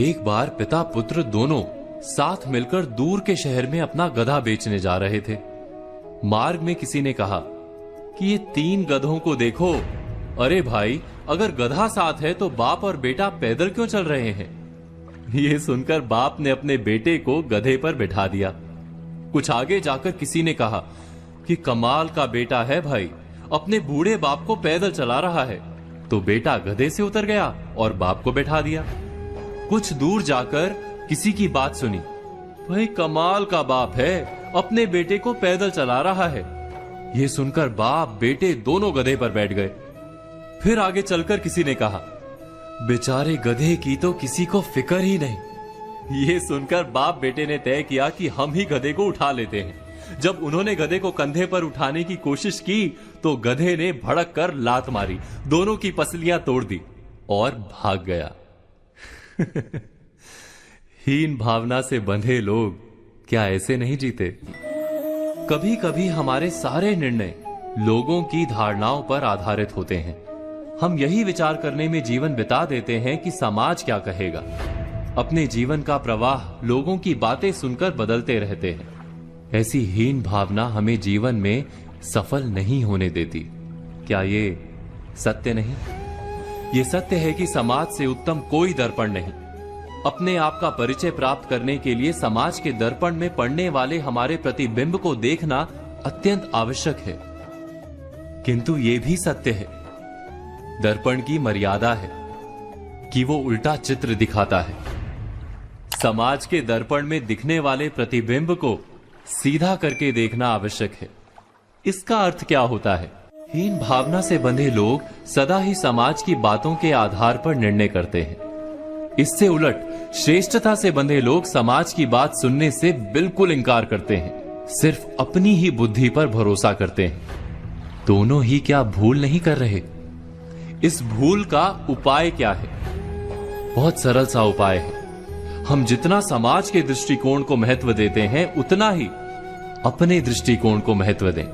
एक बार पिता पुत्र दोनों साथ मिलकर दूर के शहर में अपना गधा बेचने जा रहे थे। मार्ग में किसी ने कहा कि ये 3 गधों को देखो। अरे भाई, अगर गधा साथ है तो बाप और बेटा पैदल क्यों चल रहे हैं? ये सुनकर बाप ने अपने बेटे को गधे पर बिठा दिया। कुछ आगे जाकर किसी ने कहा कि कमाल का बेटा है भाई, अपने बूढ़े बाप को पैदल चला रहा है। तो बेटा गधे से उतर गया और बाप को बैठा दिया। कुछ दूर जाकर किसी की बात सुनी, भाई कमाल का बाप है, अपने बेटे को पैदल चला रहा है। यह सुनकर बाप बेटे दोनों गधे पर बैठ गए। फिर आगे चलकर किसी ने कहा, बेचारे गधे की तो किसी को फिक्र ही नहीं। यह सुनकर बाप बेटे ने तय किया कि हम ही गधे को उठा लेते हैं। जब उन्होंने गधे को कंधे पर उठाने की कोशिश की तो गधे ने भड़क कर लात मारी, दोनों की पसलियां तोड़ दी और भाग गया। हीन भावना से बंधे लोग क्या ऐसे नहीं जीते? कभी कभी हमारे सारे निर्णय लोगों की धारणाओं पर आधारित होते हैं। हम यही विचार करने में जीवन बिता देते हैं कि समाज क्या कहेगा। अपने जीवन का प्रवाह लोगों की बातें सुनकर बदलते रहते हैं। ऐसी हीन भावना हमें जीवन में सफल नहीं होने देती। क्या ये सत्य नहीं? ये सत्य है कि समाज से उत्तम कोई दर्पण नहीं। अपने आप का परिचय प्राप्त करने के लिए समाज के दर्पण में पड़ने वाले हमारे प्रतिबिंब को देखना अत्यंत आवश्यक है। किंतु यह भी सत्य है, दर्पण की मर्यादा है कि वो उल्टा चित्र दिखाता है। समाज के दर्पण में दिखने वाले प्रतिबिंब को सीधा करके देखना आवश्यक है। इसका अर्थ क्या होता है? हीन भावना से बंधे लोग सदा ही समाज की बातों के आधार पर निर्णय करते हैं। इससे उलट श्रेष्ठता से बंधे लोग समाज की बात सुनने से बिल्कुल इनकार करते हैं, सिर्फ अपनी ही बुद्धि पर भरोसा करते हैं। दोनों ही क्या भूल नहीं कर रहे? इस भूल का उपाय क्या है? बहुत सरल सा उपाय है। हम जितना समाज के दृष्टिकोण को महत्व देते हैं, उतना ही अपने दृष्टिकोण को महत्व दें।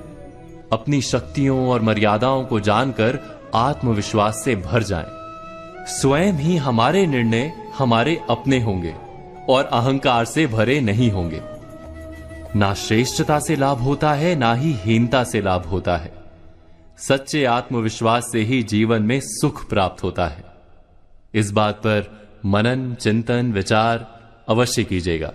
अपनी शक्तियों और मर्यादाओं को जानकर आत्मविश्वास से भर जाएं। स्वयं ही हमारे निर्णय हमारे अपने होंगे और अहंकार से भरे नहीं होंगे। ना श्रेष्ठता से लाभ होता है, ना ही हीनता से लाभ होता है। सच्चे आत्मविश्वास से ही जीवन में सुख प्राप्त होता है। इस बात पर मनन, चिंतन, विचार अवश्य कीजिएगा।